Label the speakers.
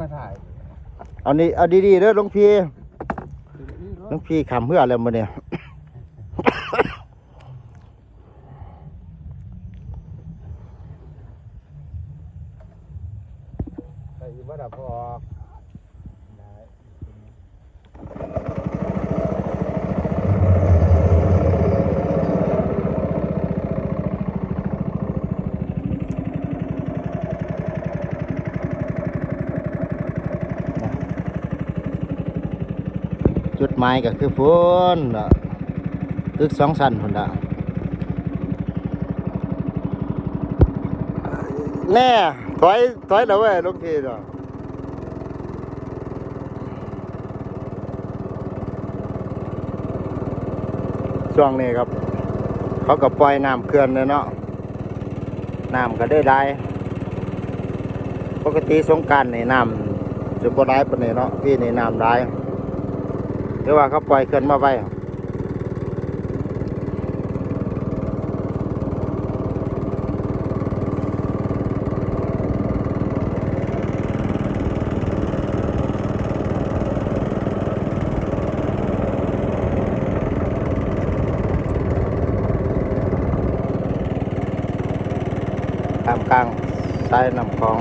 Speaker 1: มาถ่าย
Speaker 2: เอานี่เอาดีๆเด้อหลวงพี่หลวงพี่ขำเพื่ออะไรมาเนี่ย
Speaker 1: ใส่บัตรพอ
Speaker 2: จุดหมายก็คือพุ่นตึก2 ชั้นพุ่นละแน่ถอยแล้วเว้ยหลวงพี่เนาะช่วงนี้ครับเขาก็ปล่อยน้ำเขื่อนเลยเนาะน้ำก็ได้ปกติสงกรานต์ในน้ำจะบ่ได้ปานนี้เนาะพี่ในน้ำได้หรือว่าเขาปล่อยเขื่อนมาไว้ตามกลางสายน้ำคลอง